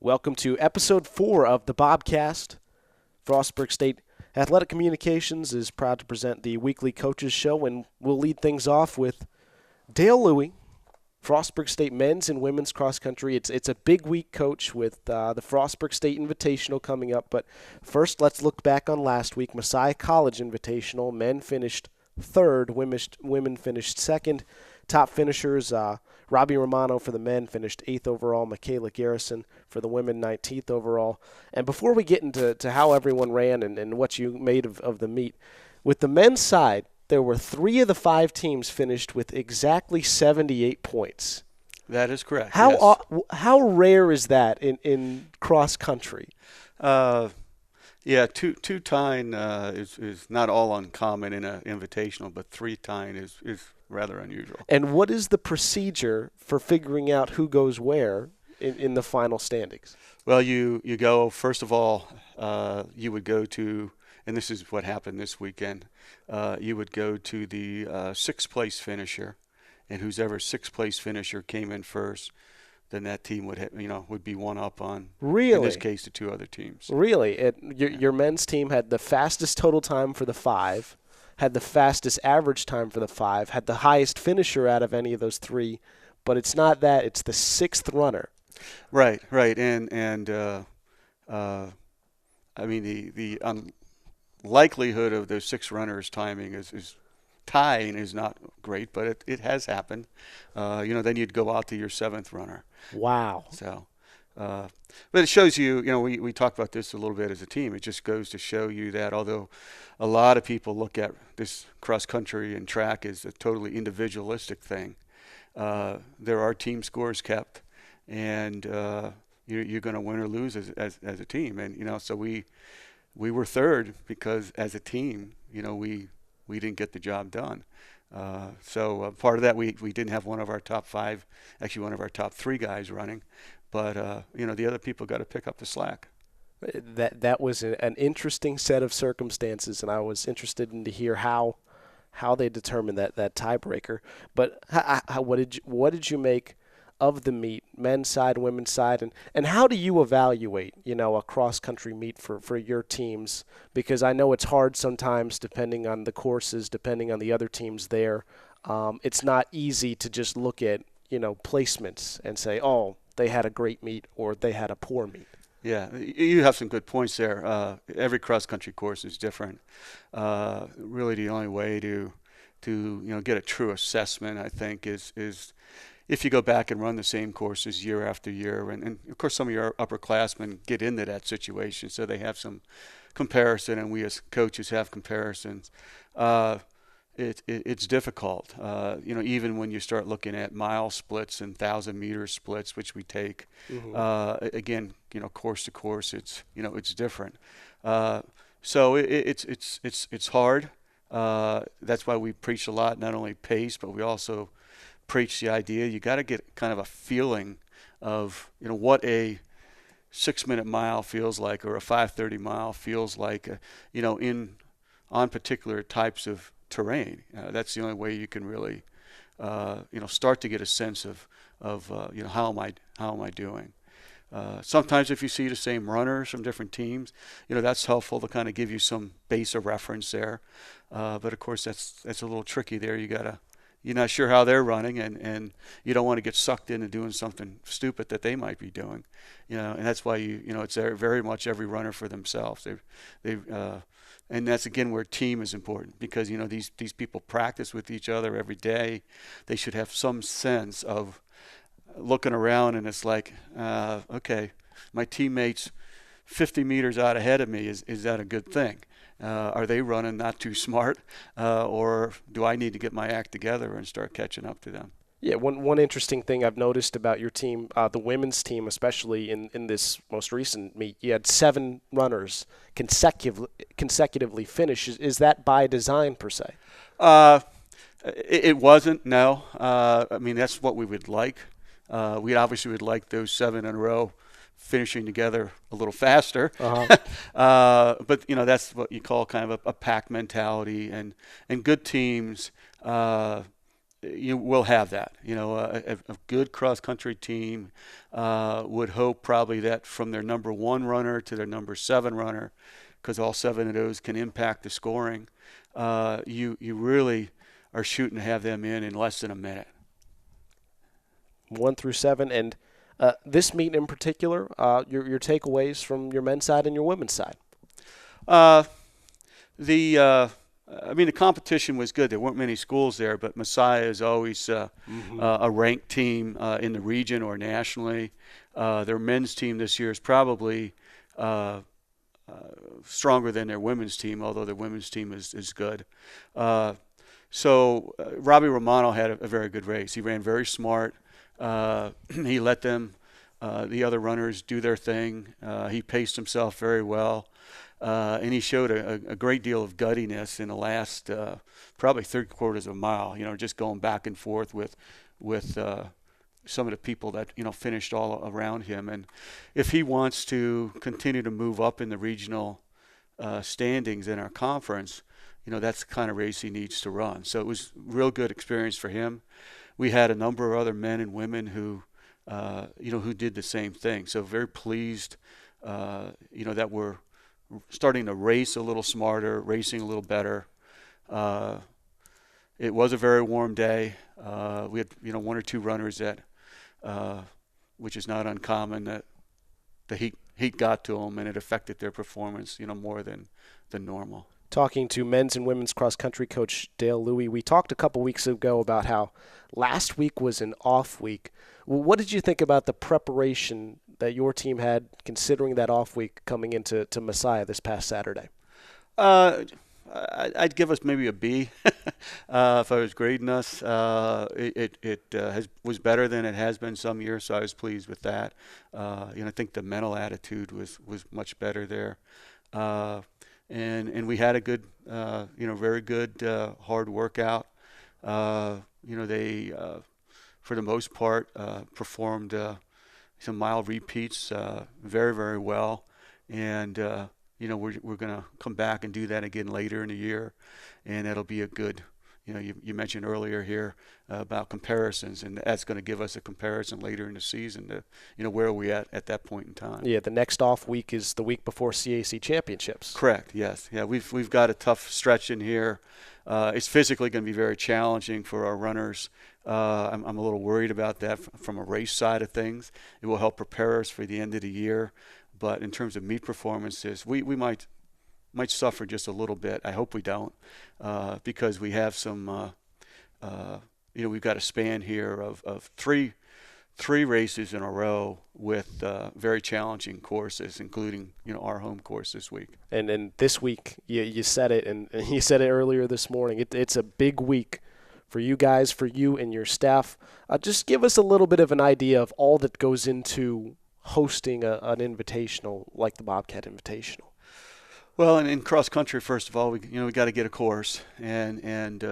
Welcome to episode 4 of the Bobcast. Frostburg State Athletic Communications is proud to present the weekly coaches show, and we'll lead things off with Dale Louie, Frostburg State men's and women's cross country. It's a big week, Coach, with the Frostburg State Invitational coming up. But first, let's look back on last week. Messiah College Invitational. Men finished third. Women finished second. Top finishers, Robbie Romano for the men finished 8th overall. Michaela Garrison for the women, 19th overall. And before we get into how everyone ran and what you made of the meet, with the men's side, there were 3 of the 5 teams finished with exactly 78 points. That is correct. How rare is that in cross country? Yeah, two tying is not all uncommon in an invitational, but 3 tying is rather unusual. And what is the procedure for figuring out who goes where in the final standings? Well, you go, first of all, you would go to, and this is what happened this weekend, you would go to the 6th place finisher, and whoever 6th place finisher came in first, then that team would be one up on, really? In this case, the 2 other teams. Really? Your men's team had the fastest total time for the 5, had the fastest average time for the 5, had the highest finisher out of any of those 3, but it's not that. It's the 6th runner. Right. And I mean, the likelihood of those 6 runners timing is tying is not great, but it has happened. Then you'd go out to your 7th runner. Wow. So, but it shows you, we talked about this a little bit as a team. It just goes to show you that although a lot of people look at this cross country and track as a totally individualistic thing, there are team scores kept, and you're going to win or lose as a team. And so we were 3rd because as a team, we didn't get the job done. So part of that, we didn't have one of our top 5, actually one of our top 3 guys running, but the other people got to pick up the slack. That was an interesting set of circumstances, and I was interested to hear how they determined that tiebreaker. But what did you make of the meet, men's side, women's side, and how do you evaluate, a cross-country meet for your teams? Because I know it's hard sometimes depending on the courses, depending on the other teams there. It's not easy to just look at, placements and say, oh, they had a great meet or they had a poor meet. Yeah, you have some good points there. Every cross-country course is different. Really the only way to get a true assessment, I think, is if you go back and run the same courses year after year, and of course some of your upperclassmen get into that situation, so they have some comparison, and we as coaches have comparisons. It's difficult, even when you start looking at mile splits and 1,000-meter splits, which we take. Mm-hmm. Again, course to course, it's different. So it's hard. That's why we preach a lot, not only pace, but we also preach the idea you got to get kind of a feeling of what a 6-minute mile feels like or a 5:30 mile feels like on particular types of terrain. That's the only way you can really start to get a sense of how am I doing. Sometimes if you see the same runners from different teams, that's helpful to kind of give you some base of reference there. But of course that's a little tricky there. You're not sure how they're running, and you don't want to get sucked into doing something stupid that they might be doing, and that's why it's very much every runner for themselves. And that's again where team is important, because these people practice with each other every day. They should have some sense of looking around, and it's like, okay, my teammates 50 meters out ahead of me, is that a good thing? Are they running not too smart, or do I need to get my act together and start catching up to them? Yeah, one interesting thing I've noticed about your team, the women's team, especially in this most recent meet, you had 7 runners consecutively finish. Is that by design per se? It wasn't, no. I mean, that's what we would like. We obviously would like those 7 in a row finishing together a little faster. Uh-huh. But that's what you call kind of a pack mentality, and good teams we'll have that. A good cross-country team would hope probably that from their number 1 runner to their number 7 runner, because all 7 of those can impact the scoring, you really are shooting to have them in less than a minute. 1 through 7, and this meet in particular, your takeaways from your men's side and your women's side. The competition was good. There weren't many schools there, but Messiah is always a ranked team in the region or nationally. Their men's team this year is probably stronger than their women's team, although their women's team is good. So Robbie Romano had a very good race. He ran very smart. He let them, the other runners, do their thing. He paced himself very well. And he showed a great deal of guttiness in the last probably 3/4 of a mile, just going back and forth with some of the people that, finished all around him. And if he wants to continue to move up in the regional standings in our conference, that's the kind of race he needs to run. So it was a real good experience for him. We had a number of other men and women who did the same thing. So very pleased, that we're starting to race a little smarter, racing a little better. It was a very warm day. We had 1 or 2 runners that, which is not uncommon, that the heat got to them and it affected their performance, more than normal. Talking to men's and women's cross-country coach Dale Louie, we talked a couple weeks ago about how last week was an off week. What did you think about the preparation that your team had, considering that off week coming into Messiah this past Saturday? I'd give us maybe a B if I was grading us. It was better than it has been some years, so I was pleased with that. I think the mental attitude was much better there. And we had a good, very good hard workout. They, for the most part, performed some mild repeats very, very well. And, we're going to come back and do that again later in the year. And that'll be a good, you mentioned earlier here about comparisons, and that's going to give us a comparison later in the season to, where are we at that point in time. Yeah, the next off week is the week before CAC championships. Correct, yes. Yeah, we've got a tough stretch in here. It's physically going to be very challenging for our runners. I'm a little worried about that from a race side of things. It will help prepare us for the end of the year. But in terms of meet performances, we might suffer just a little bit. I hope we don't, because we have some, we've got a span here of three races in a row with very challenging courses, including our home course this week. And this week, you said it, and you said it earlier this morning. It's a big week for you guys, for you and your staff. Just give us a little bit of an idea of all that goes into hosting an invitational like the Bobcat Invitational. Well, in cross country, first of all, we got to get a course and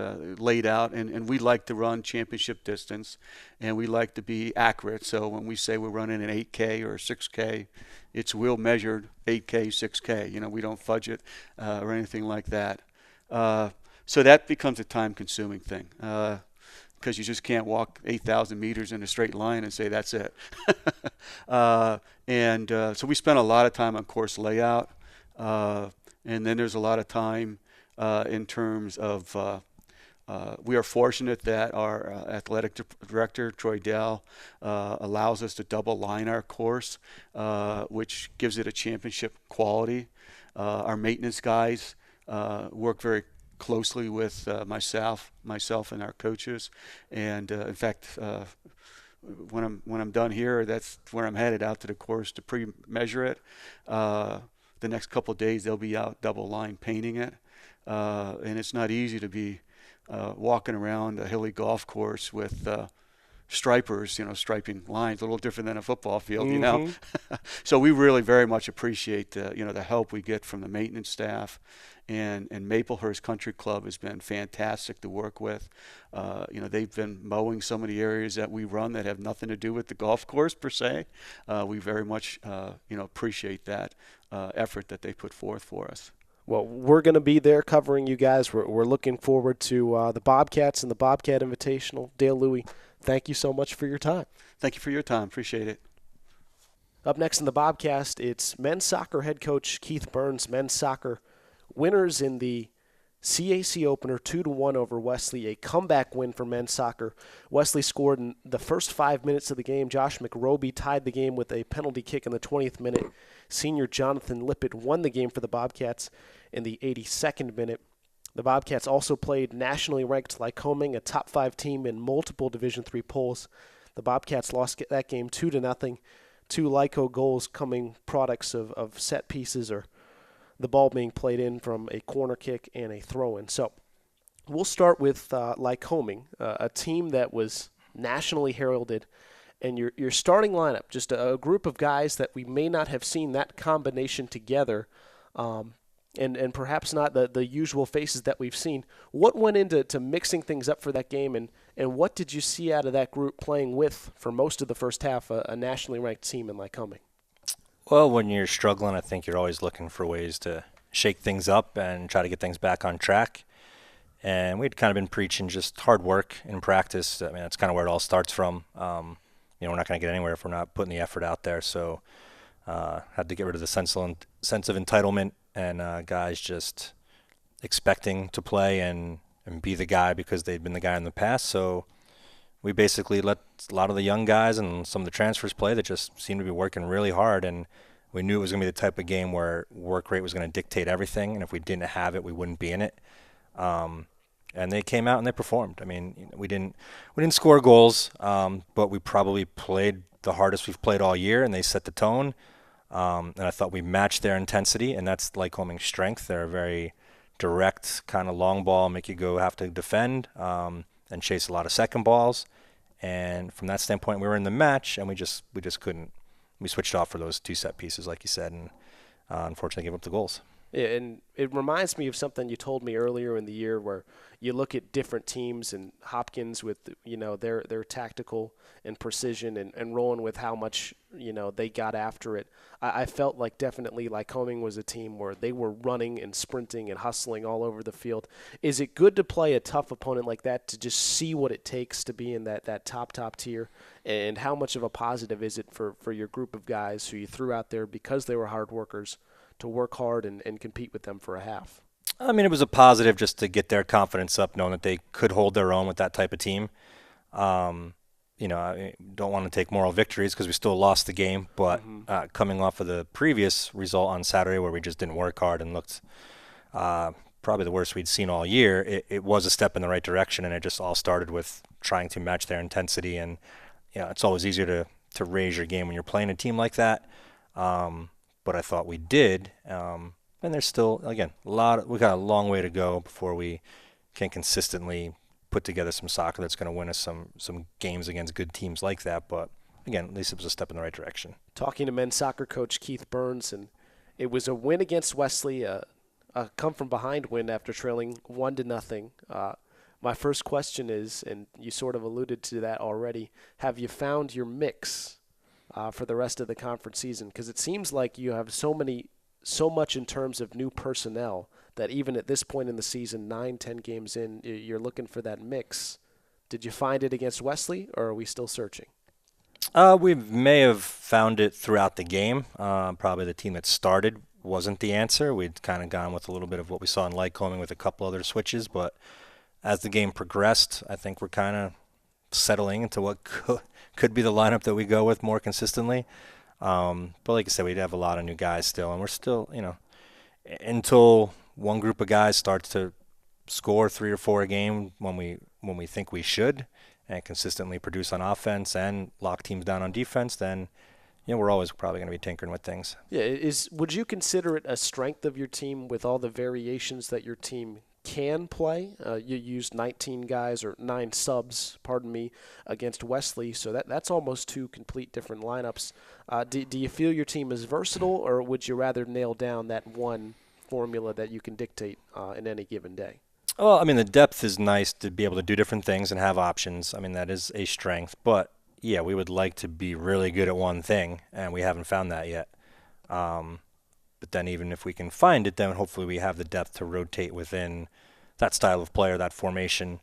laid out, and we like to run championship distance, and we like to be accurate. So when we say we're running an 8K or a 6K, it's wheel measured 8K, 6K. We don't fudge it or anything like that. So that becomes a time-consuming thing. Because you just can't walk 8,000 meters in a straight line and say that's it. So we spent a lot of time on course layout, and then there's a lot of time in terms of we are fortunate that our athletic director, Troy Dell, allows us to double line our course, which gives it a championship quality. Our maintenance guys work very closely with myself and our coaches, and in fact, when I'm done here, that's where I'm headed, out to the course to pre-measure it. The next couple of days they'll be out double line painting it, and it's not easy to be walking around a hilly golf course with stripers, striping lines, a little different than a football field, So we really very much appreciate the help we get from the maintenance staff, and Maplehurst Country Club has been fantastic to work with. They've been mowing some of the areas that we run that have nothing to do with the golf course per se. We very much appreciate that effort that they put forth for us. Well, we're going to be there covering you guys. We're looking forward to the Bobcats and the Bobcat Invitational. Dale Louie, thank you so much for your time. Thank you for your time. Appreciate it. Up next in the Bobcast, it's men's soccer head coach Keith Burns. Men's soccer winners in the CAC opener 2-1 over Wesley, a comeback win for men's soccer. Wesley scored in the first 5 minutes of the game. Josh McRoby tied the game with a penalty kick in the 20th minute. Senior Jonathan Lippett won the game for the Bobcats in the 82nd minute. The Bobcats also played nationally ranked Lycoming, a top 5 team in multiple Division III polls. The Bobcats lost that game 2-0. 2 Lyco goals coming products of set pieces or the ball being played in from a corner kick and a throw-in. So we'll start with Lycoming, a team that was nationally heralded, and your starting lineup, just a group of guys that we may not have seen that combination together, and perhaps not the usual faces that we've seen. What went into mixing things up for that game, and what did you see out of that group playing with, for most of the first half, a nationally ranked team in Lycoming? Well, when you're struggling, I think you're always looking for ways to shake things up and try to get things back on track. And we'd kind of been preaching just hard work in practice. I mean, that's kind of where it all starts from. We're not going to get anywhere if we're not putting the effort out there. So had to get rid of the sense of entitlement and guys just expecting to play and be the guy because they'd been the guy in the past. So we basically let a lot of the young guys and some of the transfers play that just seemed to be working really hard. And we knew it was going to be the type of game where work rate was going to dictate everything. And if we didn't have it, we wouldn't be in it. And they came out and they performed. I mean, we didn't score goals, but we probably played the hardest we've played all year, and they set the tone. And I thought we matched their intensity, and that's Lycoming's strength. They're a very direct kind of long ball, make you go have to defend, and chase a lot of second balls. And from that standpoint, we were in the match, and we just couldn't. We switched off for those 2 set pieces, like you said, and unfortunately gave up the goals. Yeah, and it reminds me of something you told me earlier in the year, where you look at different teams and Hopkins with their tactical and precision and rolling with how much they got after it. I felt like definitely Lycoming was a team where they were running and sprinting and hustling all over the field. Is it good to play a tough opponent like that, to just see what it takes to be in that top tier? And how much of a positive is it for your group of guys who you threw out there because they were hard workers to work hard and compete with them for a half? I mean, it was a positive just to get their confidence up, knowing that they could hold their own with that type of team. I don't want to take moral victories because we still lost the game, but coming off of the previous result on Saturday where we just didn't work hard and looked probably the worst we'd seen all year, it was a step in the right direction, and it just all started with trying to match their intensity. And it's always easier to raise your game when you're playing a team like that. But I thought we did, and there's still, again, we got a long way to go before we can consistently put together some soccer that's going to win us some games against good teams like that. But again, at least it was a step in the right direction. Talking to men's soccer coach Keith Burns, and it was a win against Wesley, a come from behind win after trailing 1-0. My first question is, and you sort of alluded to that already, have you found your mix for the rest of the conference season? Because it seems like you have so much in terms of new personnel that even at this point in the season, 9-10 games in, you're looking for that mix. Did you find it against Wesley, or are we still searching? We may have found it throughout the game. Probably the team that started wasn't the answer. We'd kind of gone with a little bit of what we saw in Lycoming with a couple other switches, but as the game progressed, I think we're kind of settling into what could be the lineup that we go with more consistently. But like I said, we'd have a lot of new guys still, and we're still, until one group of guys starts to score 3 or 4 a game when we think we should, and consistently produce on offense and lock teams down on defense, then we're always probably going to be tinkering with things. Yeah, would you consider it a strength of your team with all the variations that your team can play? You used 19 guys, or 9 subs, against Wesley, so that's almost 2 complete different lineups. Do you feel your team is versatile, or would you rather nail down that one formula that you can dictate in any given day? Well, I mean, the depth is nice to be able to do different things and have options. I mean, that is a strength. But, yeah, we would like to be really good at one thing, and we haven't found that yet. But then even if we can find it, then hopefully we have the depth to rotate within that style of player, that formation.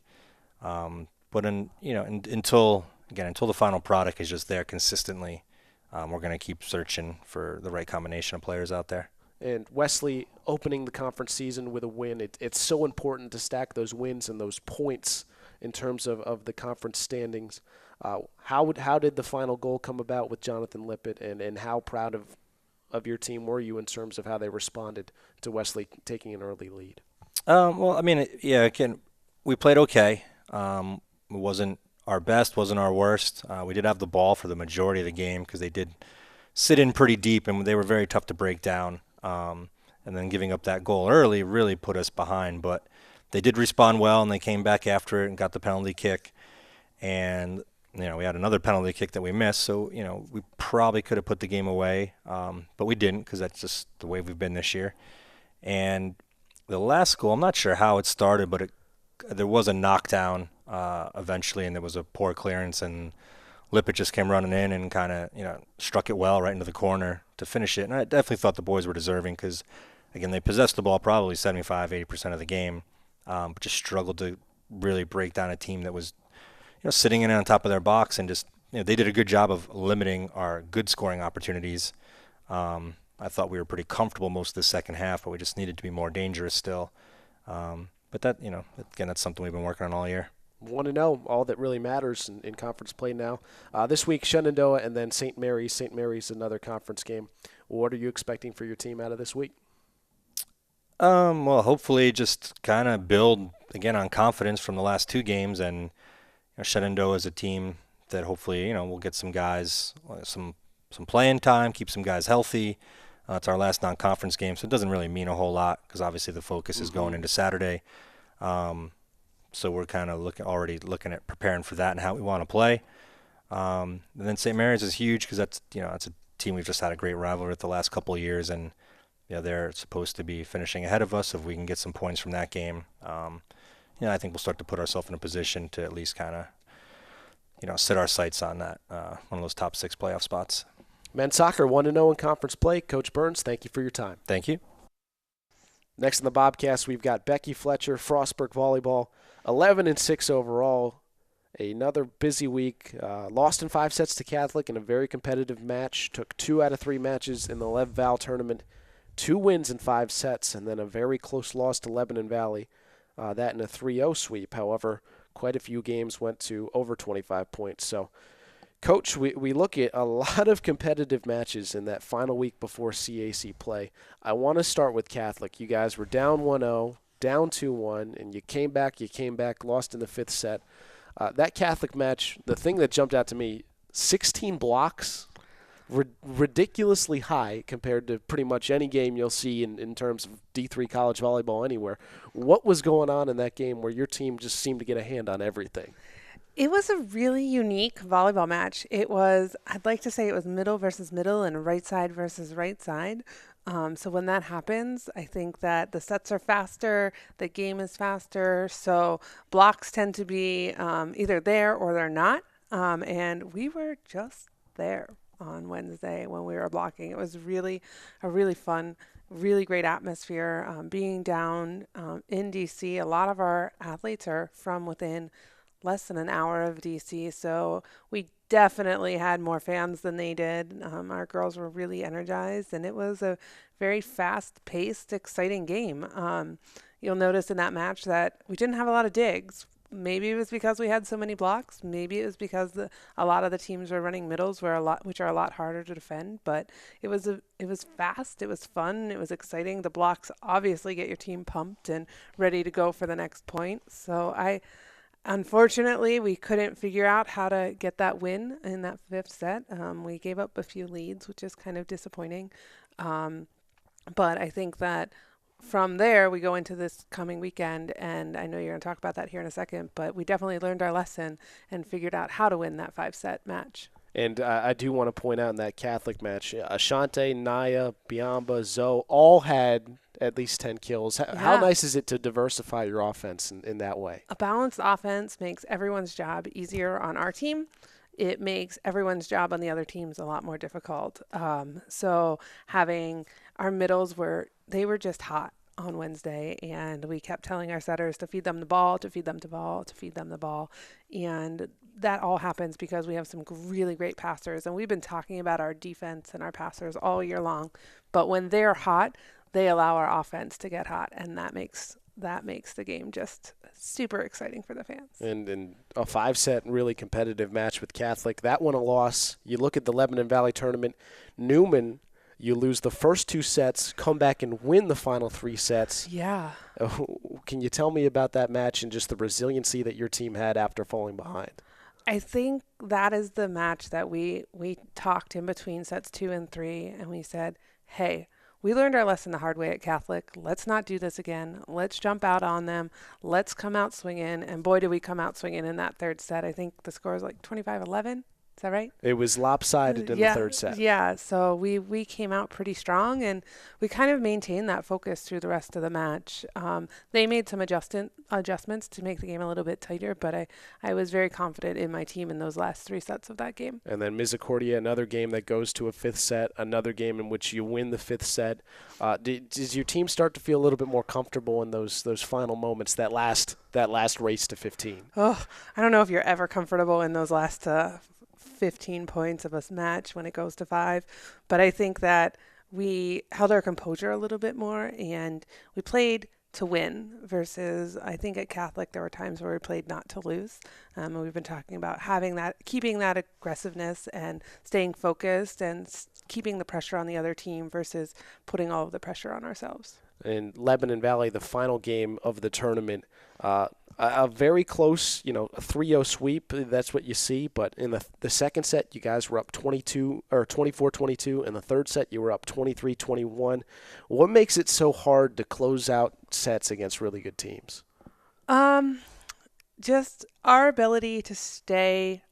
But until the final product is just there consistently, we're going to keep searching for the right combination of players out there. And Wesley opening the conference season with a win, it's so important to stack those wins and those points in terms of the conference standings. How did the final goal come about with Jonathan Lippett, and how proud of your team were you in terms of how they responded to Wesley taking an early lead? We played okay. It wasn't our best, wasn't our worst. We did have the ball for the majority of the game because they did sit in pretty deep, and they were very tough to break down. And then giving up that goal early really put us behind. But they did respond well, and they came back after it and got the penalty kick. And, we had another penalty kick that we missed. So, we probably could have put the game away, but we didn't because that's just the way we've been this year. And the last goal, I'm not sure how it started, but there was a knockdown eventually, and there was a poor clearance, and Lippett just came running in and kind of, struck it well right into the corner to finish it. And I definitely thought the boys were deserving because, again, they possessed the ball probably 75-80% of the game, but just struggled to really break down a team that was, sitting in on top of their box, and just, they did a good job of limiting our good scoring opportunities. I thought we were pretty comfortable most of the second half, but we just needed to be more dangerous still. But that, again, that's something we've been working on all year. 1-0, all that really matters in conference play now. This week, Shenandoah and then St. Mary's. St. Mary's, another conference game. What are you expecting for your team out of this week? Well, hopefully just kind of build, again, on confidence from the last two games. And Shenandoah is a team that hopefully, we'll get some guys, some playing time, keep some guys healthy. It's our last non-conference game, so it doesn't really mean a whole lot because obviously the focus is going into Saturday. So we're kind of already looking at preparing for that and how we want to play. And then St. Mary's is huge because that's a team we've just had a great rivalry with the last couple of years, and they're supposed to be finishing ahead of us if we can get some points from that game. I think we'll start to put ourselves in a position to at least kind of set our sights on that one of those top 6 playoff spots. Men's soccer 1-0 in conference play. Coach Burns, thank you for your time. Thank you. Next in the Bobcast, we've got Becky Fletcher, Frostburg volleyball, 11-6 overall. Another busy week. Lost in 5 sets to Catholic in a very competitive match. Took 2 out of 3 matches in the Lev Val tournament. 2 wins in 5 sets, and then a very close loss to Lebanon Valley. That in a 3-0 sweep. However, quite a few games went to over 25 points. So, Coach, we look at a lot of competitive matches in that final week before CAC play. I want to start with Catholic. You guys were down 1-0, down 2-1, and you came back, lost in the 5th set. That Catholic match, the thing that jumped out to me, 16 blocks, ridiculously high compared to pretty much any game you'll see in terms of D3 college volleyball anywhere. What was going on in that game where your team just seemed to get a hand on everything? It was a really unique volleyball match. I'd like to say it was middle versus middle and right side versus right side. So when that happens, I think that the sets are faster, the game is faster, so blocks tend to be either there or they're not. And we were just there on Wednesday when we were blocking. It was really a really fun, really great atmosphere. Being down in D.C., a lot of our athletes are from within less than an hour of DC, so we definitely had more fans than they did. Our girls were really energized, and it was a very fast-paced, exciting game. You'll notice in that match that we didn't have a lot of digs. Maybe it was because we had so many blocks. Maybe it was because a lot of the teams were running middles, which are a lot harder to defend. But it was fast, it was fun, it was exciting. The blocks obviously get your team pumped and ready to go for the next point. So unfortunately, we couldn't figure out how to get that win in that 5th set. We gave up a few leads, which is kind of disappointing. But I think that from there, we go into this coming weekend, and I know you're going to talk about that here in a second, but we definitely learned our lesson and figured out how to win that 5-set match. And I do want to point out in that Catholic match, Ashante, Naya, Biamba, Zoe all had at least 10 kills. How nice is it to diversify your offense in that way? A balanced offense makes everyone's job easier on our team. it makes everyone's job on the other teams a lot more difficult. So having our middles they were just hot on Wednesday, and we kept telling our setters to feed them the ball, to feed them the ball, to feed them the ball. And that all happens because we have some really great passers, and we've been talking about our defense and our passers all year long. But when they're hot, they allow our offense to get hot, and that makes the game just super exciting for the fans. And a 5-set really competitive match with Catholic. That one a loss. You look at the Lebanon Valley tournament, Newman, you lose the first 2 sets, come back and win the final 3 sets. Yeah. Can you tell me about that match and just the resiliency that your team had after falling behind? I think that is the match that we talked in between sets 2 and 3, and we said, hey, we learned our lesson the hard way at Catholic. Let's not do this again. Let's jump out on them. Let's come out swinging. And boy, did we come out swinging in that third set. I think the score is like 25-11. Is that right? It was lopsided in the third set. Yeah, so we came out pretty strong, and we kind of maintained that focus through the rest of the match. They made some adjustments to make the game a little bit tighter, but I was very confident in my team in those last 3 sets of that game. And then Misericordia, another game that goes to a 5th set, another game in which you win the 5th set. Does your team start to feel a little bit more comfortable in those final moments, that last race to 15? Oh, I don't know if you're ever comfortable in those last 15 points of a match when it goes to 5, but I think that we held our composure a little bit more, and we played to win versus I think at Catholic there were times where we played not to lose, and we've been talking about keeping that aggressiveness and staying focused and keeping the pressure on the other team versus putting all of the pressure on ourselves. In Lebanon Valley, the final game of the tournament, a very close, a 3-0 sweep. That's what you see. But in the second set, you guys were up 24-22. In the third set, you were up 23-21. What makes it so hard to close out sets against really good teams? Just our ability to stay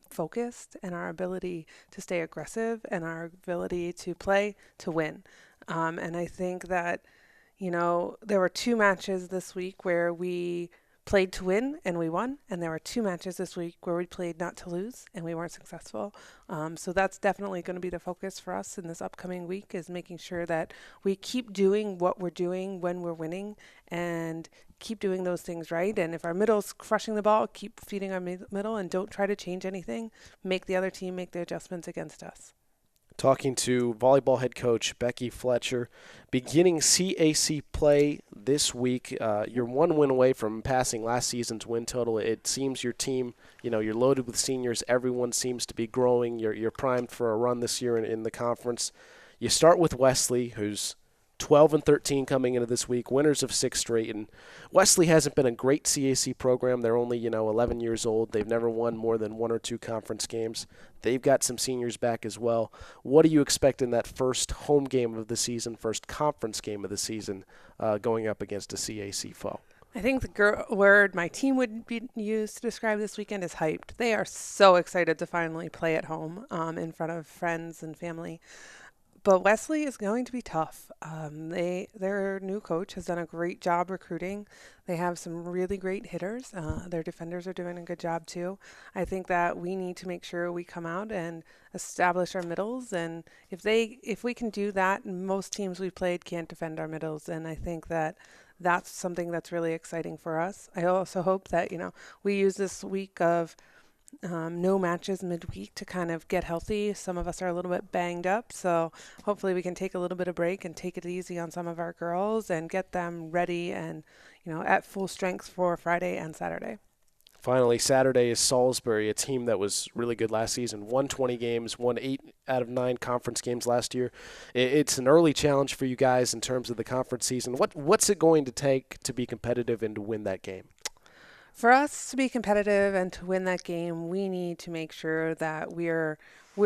focused, and our ability to stay aggressive, and our ability to play to win. And I think that, there were 2 matches this week where we played to win and we won. And there were 2 matches this week where we played not to lose and we weren't successful. So that's definitely going to be the focus for us in this upcoming week, is making sure that we keep doing what we're doing when we're winning and keep doing those things right. And if our middle's crushing the ball, keep feeding our middle and don't try to change anything. Make the other team make the adjustments against us. Talking to volleyball head coach Becky Fletcher, beginning CAC play this week. You're 1 win away from passing last season's win total. It seems your team, you're loaded with seniors. Everyone seems to be growing. You're primed for a run this year in the conference. You start with Wesley, who's 12-13 coming into this week, winners of 6 straight. And Wesley hasn't been a great CAC program. They're only, 11 years old. They've never won more than 1 or 2 conference games. They've got some seniors back as well. What do you expect in that first home game of the season, first conference game of the season, going up against a CAC foe? I think the word my team would be used to describe this weekend is hyped. They are so excited to finally play at home in front of friends and family. But Wesley is going to be tough. Their new coach has done a great job recruiting. They have some really great hitters. Their defenders are doing a good job too. I think that we need to make sure we come out and establish our middles. And if we can do that, most teams we've played can't defend our middles. And I think that that's something that's really exciting for us. I also hope that, we use this week of no matches midweek to kind of get healthy. Some of us are a little bit banged up, so hopefully we can take a little bit of break and take it easy on some of our girls and get them ready and, at full strength for Friday and Saturday. Finally, Saturday is Salisbury, a team that was really good last season. Won 20 games, won 8 out of 9 conference games last year. It's an early challenge for you guys in terms of the conference season. What's it going to take to be competitive and to win that game? For us to be competitive and to win that game, we need to make sure that we're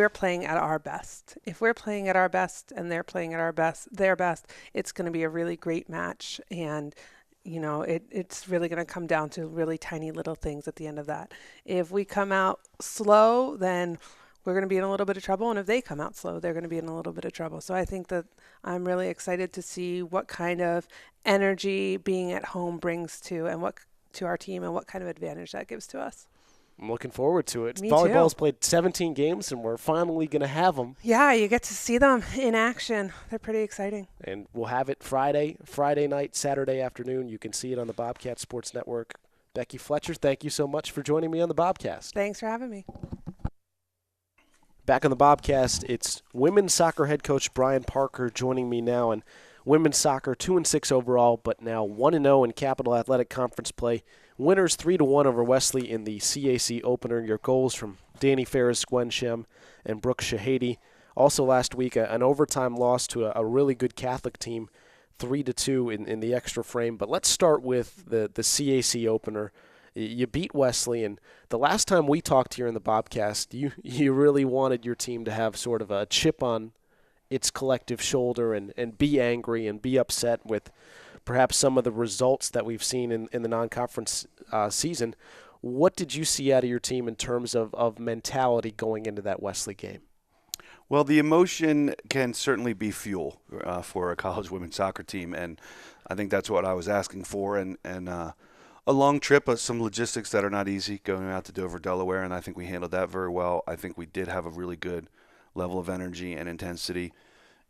playing at our best. If we're playing at our best and they're playing at their best, it's going to be a really great match. And, it's really going to come down to really tiny little things at the end of that. If we come out slow, then we're going to be in a little bit of trouble. And if they come out slow, they're going to be in a little bit of trouble. So I think that I'm really excited to see what kind of energy being at home brings to our team and what kind of advantage that gives to us. I'm looking forward to it. Me Volleyball's too. played 17 games, and we're finally going to have them. Yeah, you get to see them in action. They're pretty exciting. And we'll have it Friday night, Saturday afternoon. You can see it on the Bobcat Sports Network. Becky Fletcher, thank you so much for joining me on the Bobcast. Thanks for having me. Back on the Bobcast, it's women's soccer head coach Brian Parker joining me now. And women's soccer 2-6 overall, but now 1-0 in Capital Athletic Conference play. Winners 3-1 over Wesley in the CAC opener. Your goals from Danny Ferris, Gwen Shem, and Brooke Shahady. Also last week, an overtime loss to a really good Catholic team, 3-2 in the extra frame. But let's start with the CAC opener. You beat Wesley, and the last time we talked here in the Bobcast, you really wanted your team to have sort of a chip on its collective shoulder and be angry and be upset with perhaps some of the results that we've seen in the non-conference season. What did you see out of your team in terms of mentality going into that Wesley game? Well, the emotion can certainly be fuel for a college women's soccer team, and I think that's what I was asking for. And a long trip, some logistics that are not easy, going out to Dover, Delaware, and I think we handled that very well. I think we did have a really good level of energy and intensity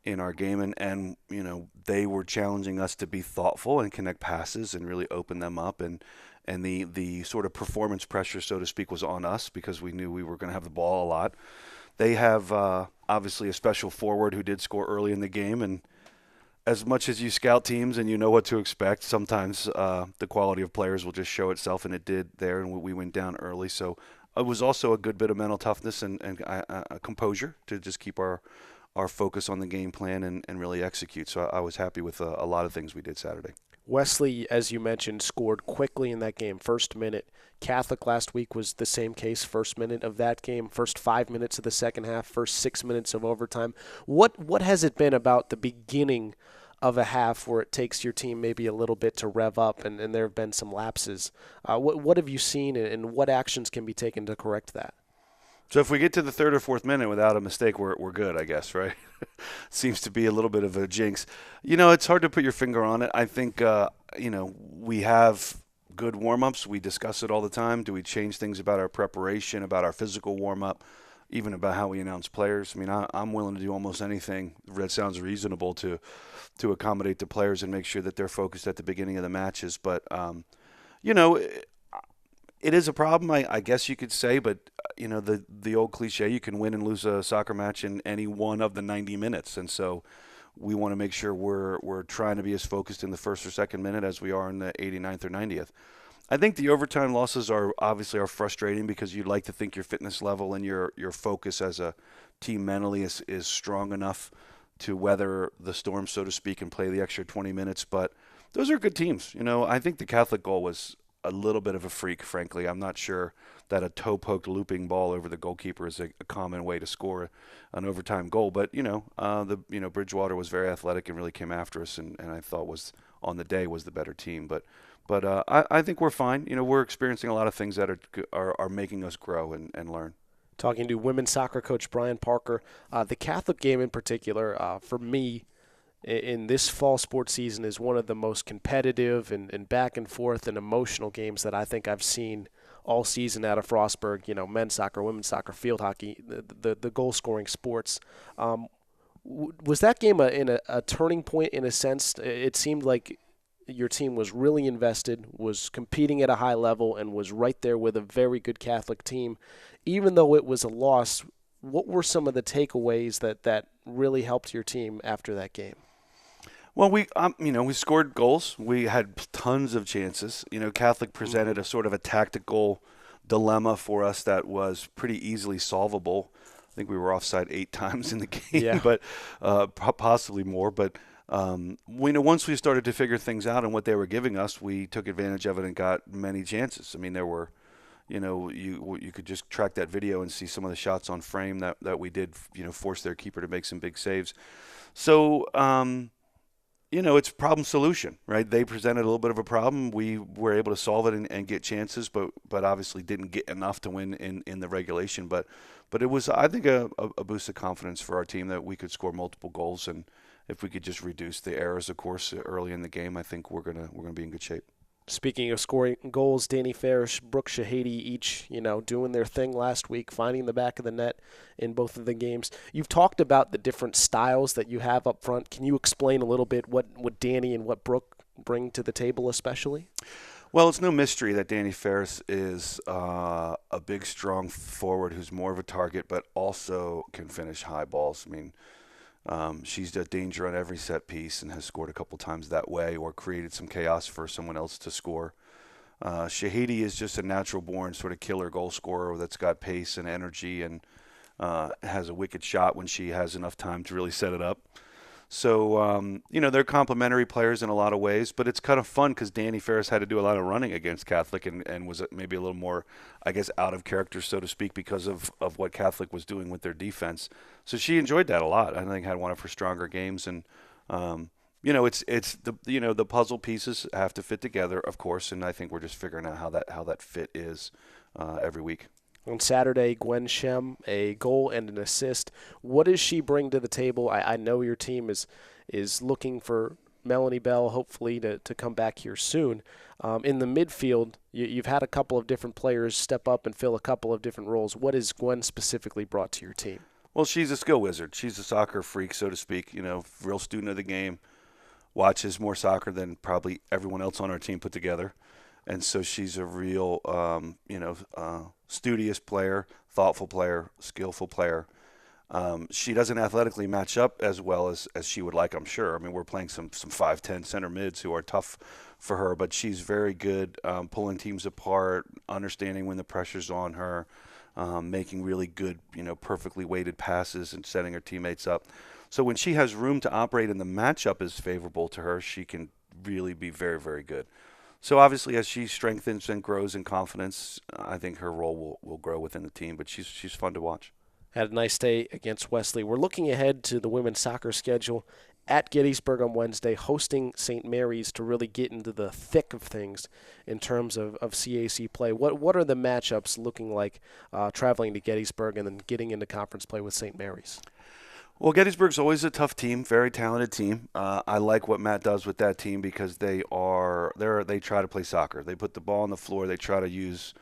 in our game, and you know, they were challenging us to be thoughtful and connect passes and really open them up, and the sort of performance pressure, so to speak, was on us because we knew we were going to have the ball a lot. They have obviously a special forward who did score early in the game, and as much as you scout teams and you know what to expect, sometimes the quality of players will just show itself, and it did there, and we went down early. So it was also a good bit of mental toughness and composure to just keep our focus on the game plan and really execute. So I was happy with a lot of things we did Saturday. Wesley, as you mentioned, scored quickly in that game, first minute. Catholic last week was the same case, first minute of that game, first 5 minutes of the second half, first 6 minutes of overtime. What has it been about the beginning of a half where it takes your team maybe a little bit to rev up and there have been some lapses? What have you seen and what actions can be taken to correct that? So if we get to the third or fourth minute without a mistake, we're good, I guess, right? Seems to be a little bit of a jinx. You know, it's hard to put your finger on it. I think, we have good warm-ups. We discuss it all the time. Do we change things about our preparation, about our physical warm-up, even about how we announce players? I mean, I'm willing to do almost anything that sounds reasonable to accommodate the players and make sure that they're focused at the beginning of the matches. But, it is a problem, I guess you could say, but the old cliche, you can win and lose a soccer match in any one of the 90 minutes. And so we want to make sure we're trying to be as focused in the first or second minute as we are in the 89th or 90th. I think the overtime losses are frustrating because you'd like to think your fitness level and your focus as a team mentally is strong enough to weather the storm, so to speak, and play the extra 20 minutes. But those are good teams. I think the Catholic goal was a little bit of a freak, frankly. I'm not sure that a toe-poked looping ball over the goalkeeper is a common way to score an overtime goal. But, Bridgewater was very athletic and really came after us, and I thought was the better team. But I think we're fine. We're experiencing a lot of things that are making us grow and learn. Talking to women's soccer coach Brian Parker, the Catholic game in particular, for me, in this fall sports season is one of the most competitive and back and forth and emotional games that I think I've seen all season out of Frostburg. Men's soccer, women's soccer, field hockey, the goal scoring sports. Was that game a turning point in a sense? It seemed like your team was really invested, was competing at a high level, and was right there with a very good Catholic team. Even though it was a loss, what were some of the takeaways that really helped your team after that game? Well, we scored goals. We had tons of chances. Catholic presented a sort of a tactical dilemma for us that was pretty easily solvable. I think we were offside 8 times in the game, but possibly more. But once we started to figure things out and what they were giving us, we took advantage of it and got many chances. I mean, there were, you could just track that video and see some of the shots on frame that we did, force their keeper to make some big saves. So, it's problem solution, right? They presented a little bit of a problem. We were able to solve it and get chances, but obviously didn't get enough to win in the regulation. But it was, I think, a boost of confidence for our team that we could score multiple goals, and if we could just reduce the errors, of course, early in the game, I think we're gonna be in good shape. Speaking of scoring goals, Danny Farish, Brooke Shahady, each, doing their thing last week, finding the back of the net in both of the games. You've talked about the different styles that you have up front. Can you explain a little bit what Danny and what Brooke bring to the table especially? Well, it's no mystery that Danny Ferris is a big, strong forward who's more of a target, but also can finish high balls. I mean, she's a danger on every set piece and has scored a couple times that way or created some chaos for someone else to score. Shahidi is just a natural-born sort of killer goal scorer that's got pace and energy and has a wicked shot when she has enough time to really set it up. So, they're complementary players in a lot of ways, but it's kind of fun because Danny Ferris had to do a lot of running against Catholic and was maybe a little more, I guess, out of character, so to speak, because of what Catholic was doing with their defense. So she enjoyed that a lot. I think had one of her stronger games. And, it's the puzzle pieces have to fit together, of course, and I think we're just figuring out how that fit is every week. On Saturday, Gwen Shem, a goal and an assist. What does she bring to the table? I know your team is looking for Melanie Bell, hopefully, to come back here soon. In the midfield, you've had a couple of different players step up and fill a couple of different roles. What has Gwen specifically brought to your team? Well, she's a skill wizard. She's a soccer freak, so to speak, real student of the game, watches more soccer than probably everyone else on our team put together. And so she's a real, studious player, thoughtful player, skillful player. She doesn't athletically match up as well as she would like, I'm sure. I mean, we're playing some 5'10" center mids who are tough for her, but she's very good pulling teams apart, understanding when the pressure's on her, making really good, perfectly weighted passes and setting her teammates up. So when she has room to operate and the matchup is favorable to her, she can really be very, very good. So obviously, as she strengthens and grows in confidence, I think her role will grow within the team. But she's fun to watch. Had a nice day against Wesley. We're looking ahead to the women's soccer schedule at Gettysburg on Wednesday, hosting St. Mary's to really get into the thick of things in terms of CAC play. What are the matchups looking like traveling to Gettysburg and then getting into conference play with St. Mary's? Well, Gettysburg's always a tough team, very talented team. I like what Matt does with that team because they try to play soccer. They put the ball on the floor. They try to use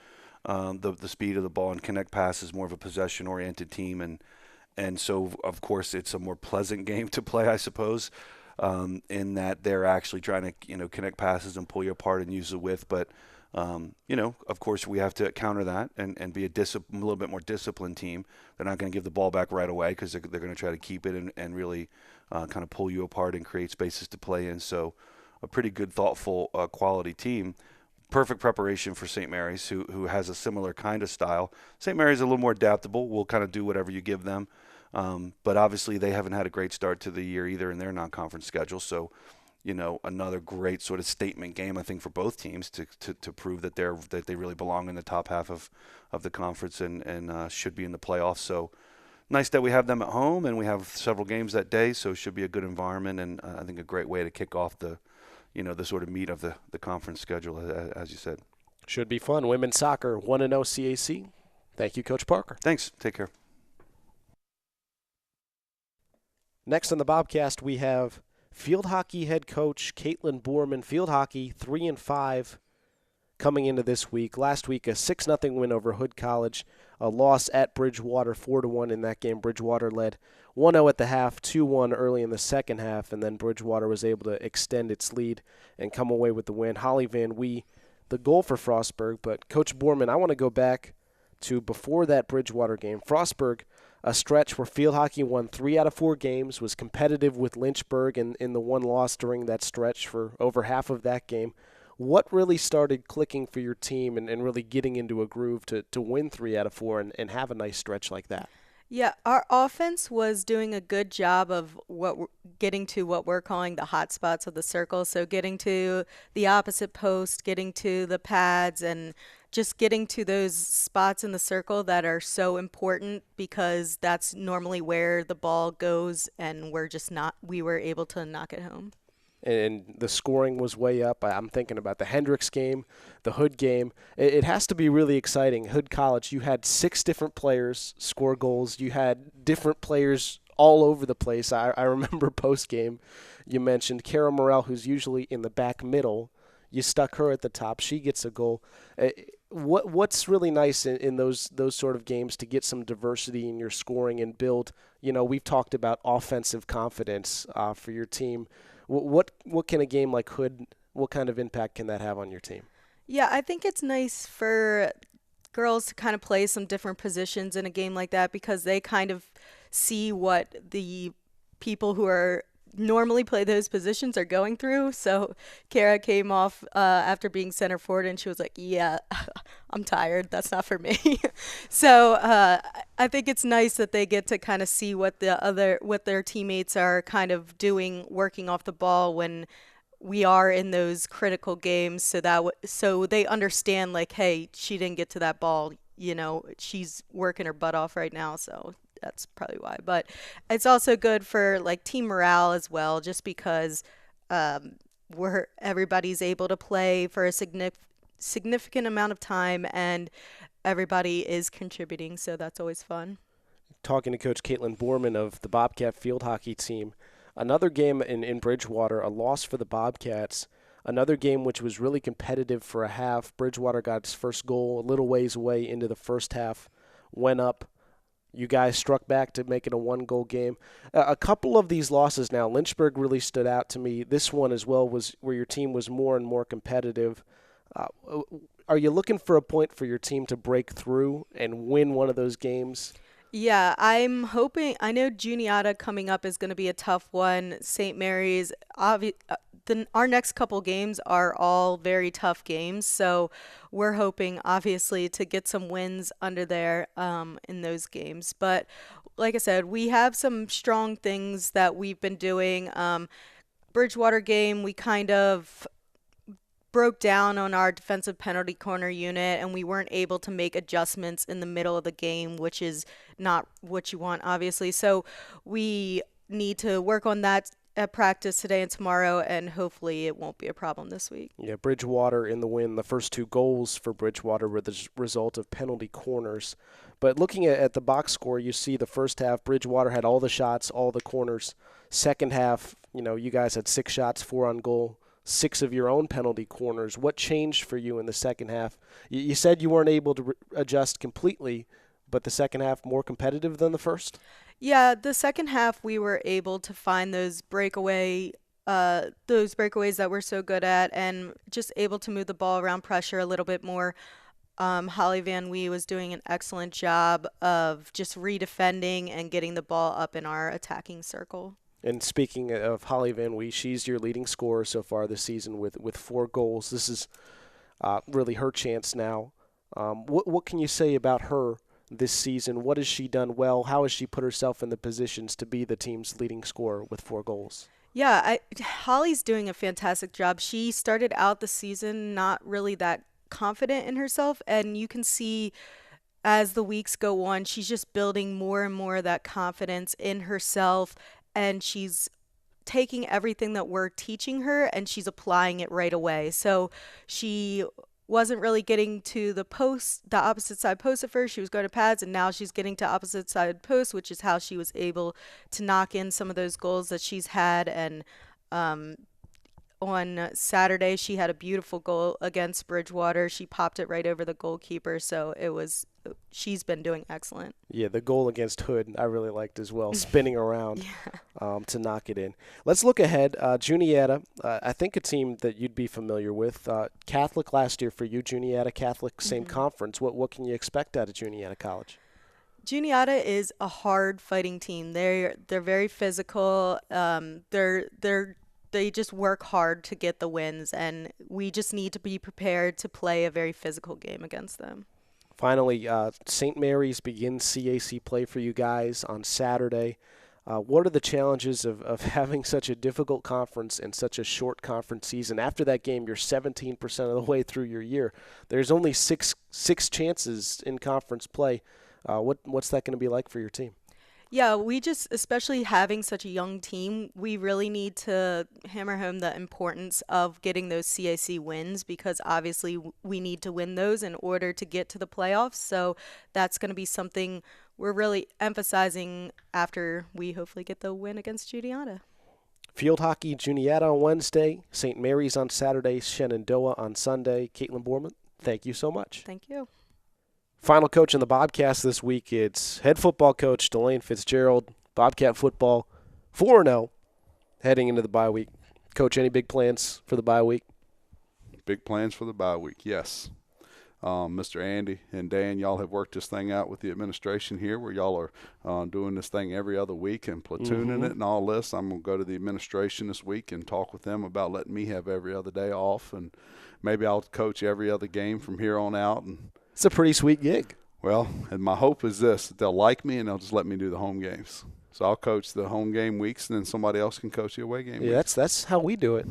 the speed of the ball and connect passes, more of a possession-oriented team. And so, of course, it's a more pleasant game to play, I suppose, in that they're actually trying to connect passes and pull you apart and use the width. But of course, we have to counter that and be a little bit more disciplined team. They're not going to give the ball back right away because they're going to try to keep it and really kind of pull you apart and create spaces to play in. So a pretty good, thoughtful, quality team. Perfect preparation for St. Mary's, who has a similar kind of style. St. Mary's is a little more adaptable. We'll kind of do whatever you give them. But obviously, they haven't had a great start to the year either in their non-conference schedule. So another great sort of statement game, I think, for both teams to prove that they really belong in the top half of the conference and should be in the playoffs. So nice that we have them at home, and we have several games that day, so it should be a good environment and I think a great way to kick off the sort of meat of the conference schedule, as you said. Should be fun. Women's soccer, 1-0 CAC. Thank you, Coach Parker. Thanks. Take care. Next on the Bobcast, we have field hockey head coach Caitlin Borman. Field hockey 3-5 coming into this week. Last week, a 6-0 win over Hood College. A loss at Bridgewater 4-1 in that game. Bridgewater led 1-0 at the half, 2-1 early in the second half, and then Bridgewater was able to extend its lead and come away with the win. Holly Van Wee, the goal for Frostburg. But Coach Borman, I want to go back to before that Bridgewater game. Frostburg, a stretch where field hockey won 3 out of 4 games, was competitive with Lynchburg in the one loss during that stretch for over half of that game. What really started clicking for your team and really getting into a groove to win 3 out of 4 and have a nice stretch like that? Yeah, our offense was doing a good job of getting to what we're calling the hot spots of the circle. So getting to the opposite post, getting to the pads, and just getting to those spots in the circle that are so important because that's normally where the ball goes, and we were able to knock it home. And the scoring was way up. I'm thinking about the Hendricks game, the Hood game. It has to be really exciting. Hood College, you had 6 different players score goals. You had different players all over the place. I remember post-game you mentioned Kara Morrell, who's usually in the back middle. You stuck her at the top. She gets a goal. What's really nice in those sort of games to get some diversity in your scoring and build. We've talked about offensive confidence for your team. What can a game like Hood? What kind of impact can that have on your team? Yeah, I think it's nice for girls to kind of play some different positions in a game like that because they kind of see what the people who are normally play those positions are going through. So Kara came off after being center forward and she was like, yeah, I'm tired. That's not for me. So I think it's nice that they get to kind of see what their teammates are kind of doing, working off the ball when we are in those critical games, so they understand, like, hey, she didn't get to that ball, she's working her butt off right now, so that's probably why. But it's also good for like team morale as well, just because everybody's able to play for a significant amount of time and everybody is contributing, so that's always fun. Talking to Coach Caitlin Borman of the Bobcat field hockey team. Another game in Bridgewater, a loss for the Bobcats. Another game which was really competitive for a half. Bridgewater got its first goal a little ways away into the first half, went up. You guys struck back to make it a one-goal game. A couple of these losses now, Lynchburg really stood out to me. This one as well was where your team was more and more competitive. Are you looking for a point for your team to break through and win one of those games? Yeah, I'm hoping. I know Juniata coming up is going to be a tough one. St. Mary's, our next couple games are all very tough games. So we're hoping, obviously, to get some wins under there in those games. But like I said, we have some strong things that we've been doing. Bridgewater game, we kind of broke down on our defensive penalty corner unit and we weren't able to make adjustments in the middle of the game, which is not what you want, obviously. So we need to work on that at practice today and tomorrow, and hopefully it won't be a problem this week. Yeah, Bridgewater in the win. The first two goals for Bridgewater were the result of penalty corners. But looking at the box score, you see the first half, Bridgewater had all the shots, all the corners. Second half, you guys had 6 shots, 4 on goal. 6 of your own penalty corners. What changed for you in the second half? You said you weren't able to adjust completely, but the second half more competitive than the first? Yeah, the second half we were able to find those breakaways that we're so good at and just able to move the ball around pressure a little bit more. Holly Van Wee was doing an excellent job of just redefending and getting the ball up in our attacking circle. And speaking of Holly Van Wee, she's your leading scorer so far this season with 4 goals. This is really her chance now. What can you say about her this season? What has she done well? How has she put herself in the positions to be the team's leading scorer with 4 goals? Yeah, Holly's doing a fantastic job. She started out the season not really that confident in herself, and you can see as the weeks go on, she's just building more and more of that confidence in herself. And she's taking everything that we're teaching her and she's applying it right away. So she wasn't really getting to the opposite side post at first. She was going to pads, and now she's getting to opposite side post, which is how she was able to knock in some of those goals that she's had. And on Saturday, she had a beautiful goal against Bridgewater. She popped it right over the goalkeeper. So she's been doing excellent. Yeah, the goal against Hood I really liked as well, spinning around to knock it in. Let's look ahead. Juniata, I think a team that you'd be familiar with. Catholic last year for you, Juniata Catholic, same conference. What can you expect out of Juniata College? Juniata is a hard fighting team. They're very physical. They just work hard to get the wins, and we just need to be prepared to play a very physical game against them. Finally, St. Mary's begins CAC play for you guys on Saturday. What are the challenges of having such a difficult conference and such a short conference season? After that game, you're 17% of the way through your year. There's only six chances in conference play. What's that going to be like for your team? Yeah, we just, especially having such a young team, we really need to hammer home the importance of getting those CAC wins, because obviously we need to win those in order to get to the playoffs. So that's going to be something we're really emphasizing after we hopefully get the win against Juniata. Field hockey, Juniata on Wednesday, St. Mary's on Saturday, Shenandoah on Sunday. Caitlin Borman, thank you so much. Thank you. Final coach in the Bobcast this week, it's head football coach Delane Fitzgerald. Bobcat football 4-0 heading into the bye week. Coach, any big plans for the bye week? Big plans for the bye week, yes. Mr. Andy and Dan, y'all have worked this thing out with the administration here where y'all are doing this thing every other week and platooning it and all this. I'm going to go to the administration this week and talk with them about letting me have every other day off, and maybe I'll coach every other game from here on out. And it's a pretty sweet gig. Well, and my hope is this, that they'll like me and they'll just let me do the home games. So I'll coach the home game weeks, and then somebody else can coach the away game weeks. That's how we do it.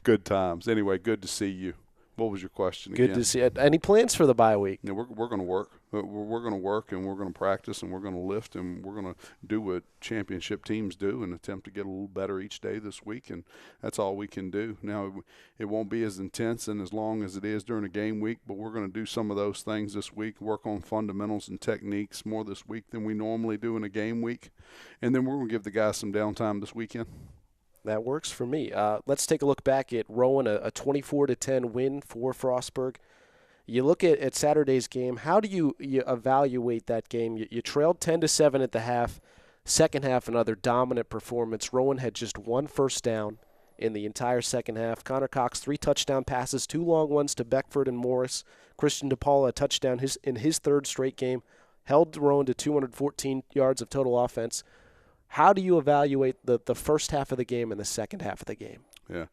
Good times. Anyway, good to see you. What was your question again? Good to see it. Any plans for the bye week? Yeah, we're going to work. We're going to work, and we're going to practice, and we're going to lift, and we're going to do what championship teams do and attempt to get a little better each day this week, and that's all we can do. Now, it won't be as intense and as long as it is during a game week, but we're going to do some of those things this week, work on fundamentals and techniques more this week than we normally do in a game week, and then we're going to give the guys some downtime this weekend. That works for me. Let's take a look back at Rowan, a 24-10 win for Frostburg. You look at Saturday's game. How do you evaluate that game? You trailed 10-7 at the half. Second half, another dominant performance. Rowan had just one first down in the entire second half. Connor Cox, 3 touchdown passes, 2 long ones to Beckford and Morris. Christian DePaula, a touchdown in his third straight game. Held Rowan to 214 yards of total offense. How do you evaluate the first half of the game and the second half of the game? Yeah.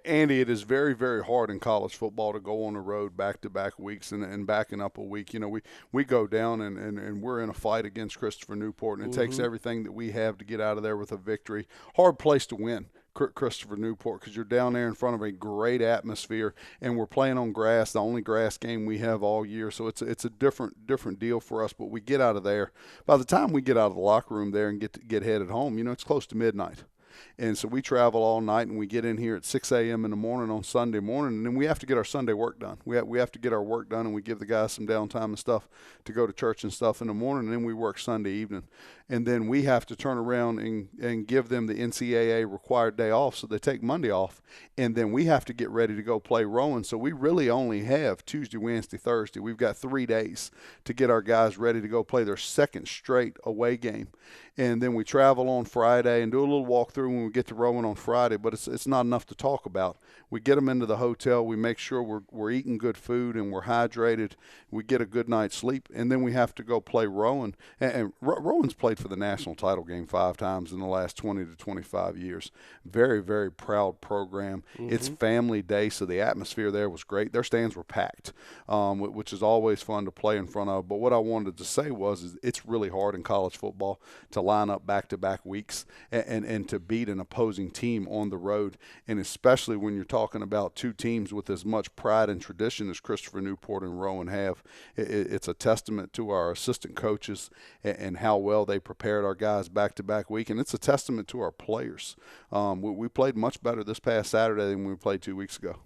Andy, it is very, very hard in college football to go on the road back-to-back weeks and backing up a week. You know, we go down and we're in a fight against Christopher Newport, and it takes everything that we have to get out of there with a victory. Hard place to win, Christopher Newport, because you're down there in front of a great atmosphere, and we're playing on grass, the only grass game we have all year. So it's a different deal for us. But we get out of there. By the time we get out of the locker room there and get headed home, you know, it's close to midnight. And so we travel all night, and we get in here at 6 a.m. in the morning on Sunday morning, and then we have to get our Sunday work done. We have to get our work done, and we give the guys some downtime and stuff to go to church and stuff in the morning, and then we work Sunday evening. And then we have to turn around and give them the NCAA required day off, so they take Monday off, and then we have to get ready to go play Rowan. So we really only have Tuesday, Wednesday, Thursday. We've got 3 days to get our guys ready to go play their second straight away game. And then we travel on Friday and do a little walkthrough when we get to Rowan on Friday, but it's not enough to talk about. We get them into the hotel. We make sure we're eating good food and we're hydrated. We get a good night's sleep, and then we have to go play Rowan. And Rowan's played for the national title game 5 times in the last 20 to 25 years. Very, very proud program. It's family day, so the atmosphere there was great. Their stands were packed, which is always fun to play in front of. But what I wanted to say is it's really hard in college football to line up back-to-back weeks and to beat an opposing team on the road, and especially when you're talking about 2 teams with as much pride and tradition as Christopher Newport and Rowan have. It's a testament to our assistant coaches and how well they prepared our guys back-to-back week, and it's a testament to our players. We played much better this past Saturday than we played 2 weeks ago.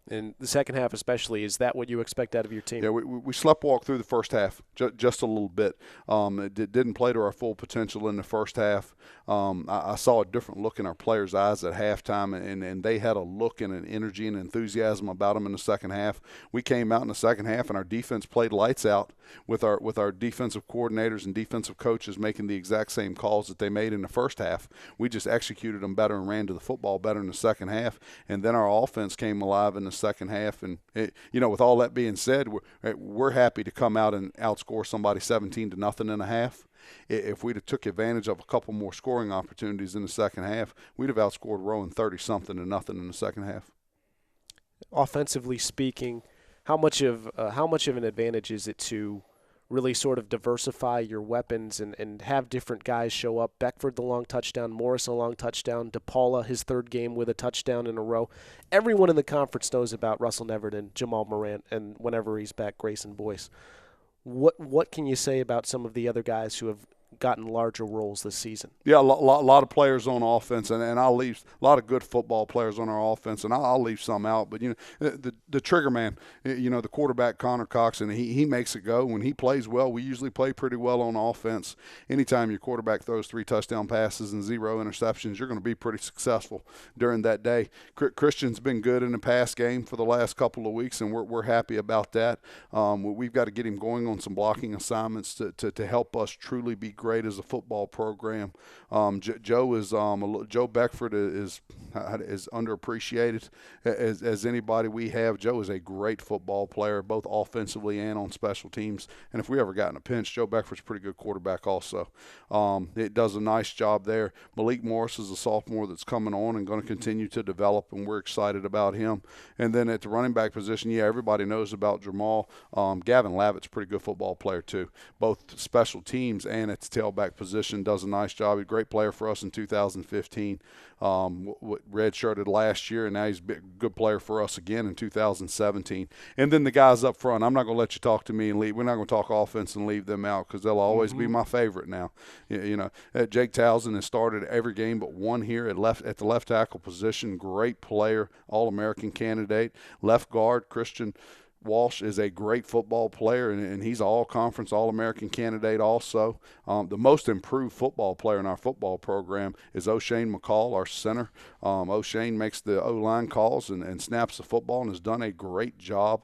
In the second half especially, is that what you expect out of your team? Yeah, we sleptwalked through the first half just a little bit. It didn't play to our full potential in the first half. I saw a different look in our players' eyes at halftime, and they had a look and an energy and enthusiasm about them in the second half. We came out in the second half, and our defense played lights out with our defensive coordinators and defensive coaches making the exact same calls that they made in the first half. We just executed them better and ran to the football better in the second half, and then our offense came alive in the second half. And with all that being said, we're happy to come out and outscore somebody 17-0 in a half. If we'd have took advantage of a couple more scoring opportunities in the second half, we'd have outscored Rowan 30-something to nothing in the second half. Offensively speaking, how much of an advantage is it to really sort of diversify your weapons and have different guys show up? Beckford, the long touchdown. Morris, a long touchdown. DePaula, his 3rd game with a touchdown in a row. Everyone in the conference knows about Russell Neverton, Jamal Morant, and whenever he's back, Grayson Boyce. What can you say about some of the other guys who have gotten larger roles this season. Yeah, a lot of players on offense, and I'll leave a lot of good football players on our offense, and I'll leave some out. But, the trigger man, the quarterback, Connor Cox, and he makes it go. When he plays well, we usually play pretty well on offense. Anytime your quarterback throws 3 touchdown passes and 0 interceptions, you're going to be pretty successful during that day. Christian's been good in the pass game for the last couple of weeks, and we're happy about that. We've got to get him going on some blocking assignments to help us truly be great as a football program. Joe Beckford is underappreciated as anybody we have. Joe is a great football player, both offensively and on special teams. And if we ever got in a pinch, Joe Beckford's a pretty good quarterback also. It does a nice job there. Malik Morris is a sophomore that's coming on and going to continue to develop, and we're excited about him. And then at the running back position, everybody knows about Jamal. Gavin Lavitt's a pretty good football player too, both special teams and at the tailback position. Does a nice job. He's a great player for us in 2015. Redshirted last year, and now he's a good player for us again in 2017. And then the guys up front, I'm not going to let you talk to me and leave. We're not going to talk offense and leave them out because they'll always be my favorite now. Jake Townsend has started every game but one here at the left tackle position. Great player, All-American candidate. Left guard, Christian Walsh is a great football player, and he's an all-conference, all-American candidate also. The most improved football player in our football program is O'Shane McCall, our center. O'Shane makes the O-line calls and snaps the football and has done a great job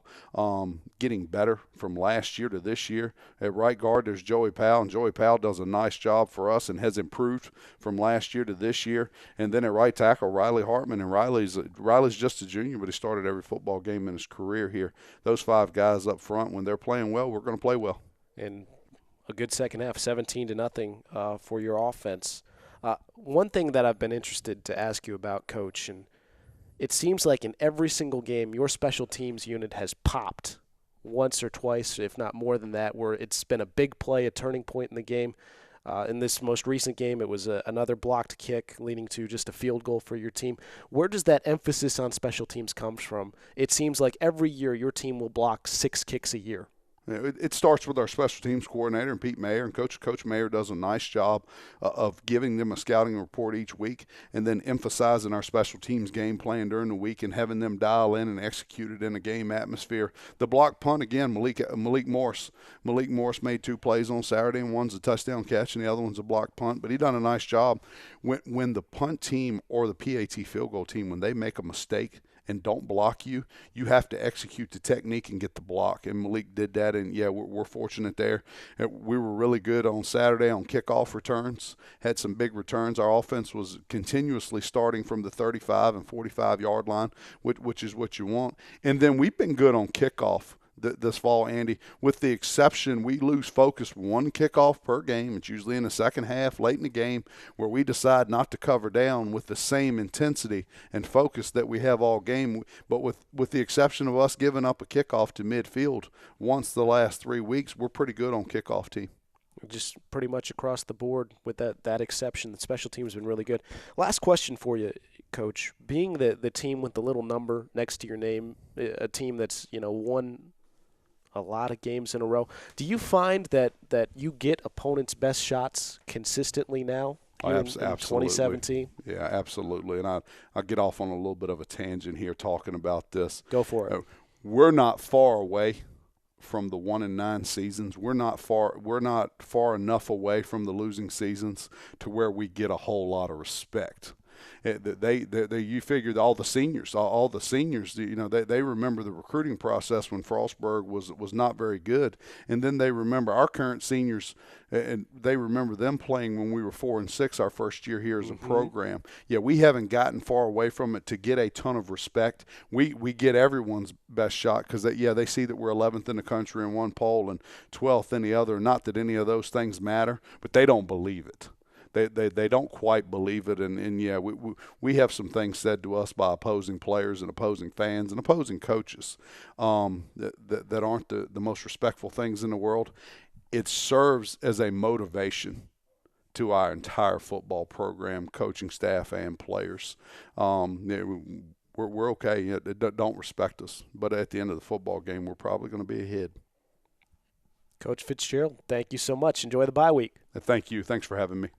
getting better from last year to this year. At right guard, there's Joey Powell, and Joey Powell does a nice job for us and has improved from last year to this year. And then at right tackle, Riley Hartman, and Riley's just a junior, but he started every football game in his career here. Those 5 guys up front, when they're playing well, we're going to play well. And a good second half, 17-0 for your offense. One thing that I've been interested to ask you about, Coach, and it seems like in every single game, your special teams unit has popped once or twice, if not more than that, where it's been a big play, a turning point in the game. In this most recent game, it was another blocked kick leading to just a field goal for your team. Where does that emphasis on special teams come from? It seems like every year your team will block 6 kicks a year. It starts with our special teams coordinator and Pete Mayer, and Coach Mayer does a nice job of giving them a scouting report each week and then emphasizing our special teams game plan during the week and having them dial in and execute it in a game atmosphere. The block punt, again, Malik Morris. Malik Morris made 2 plays on Saturday, and one's a touchdown catch and the other one's a block punt, but he done a nice job. When the punt team or the PAT field goal team, when they make a mistake and don't block you, you have to execute the technique and get the block. And Malik did that, and we're fortunate there. We were really good on Saturday on kickoff returns, had some big returns. Our offense was continuously starting from the 35 and 45-yard line, which is what you want. And then we've been good on kickoff this fall, Andy, with the exception we lose focus 1 kickoff per game. It's usually in the second half, late in the game, where we decide not to cover down with the same intensity and focus that we have all game. But with the exception of us giving up a kickoff to midfield once the last 3 weeks, we're pretty good on kickoff team. Just pretty much across the board with that exception. The special team's been really good. Last question for you, Coach. Being the team with the little number next to your name, a team that's won a lot of games in a row. Do you find that you get opponents' best shots consistently now in 2017? Yeah, absolutely. And I'll get off on a little bit of a tangent here talking about this. Go for it. We're not far away from the 1-9 seasons. We're not far enough away from the losing seasons to where we get a whole lot of respect. You figured all the seniors, they remember the recruiting process when Frostburg was not very good, and then they remember our current seniors, and they remember them playing when we were 4-6 our first year here as a program. Yeah, we haven't gotten far away from it to get a ton of respect. We get everyone's best shot because they see that we're 11th in the country in one poll and 12th in the other. Not that any of those things matter, but they don't believe it. They don't quite believe it, and we have some things said to us by opposing players and opposing fans and opposing coaches that aren't the most respectful things in the world. It serves as a motivation to our entire football program, coaching staff, and players. We're okay. They don't respect us, but at the end of the football game, we're probably going to be ahead. Coach Fitzgerald, thank you so much. Enjoy the bye week. Thank you. Thanks for having me.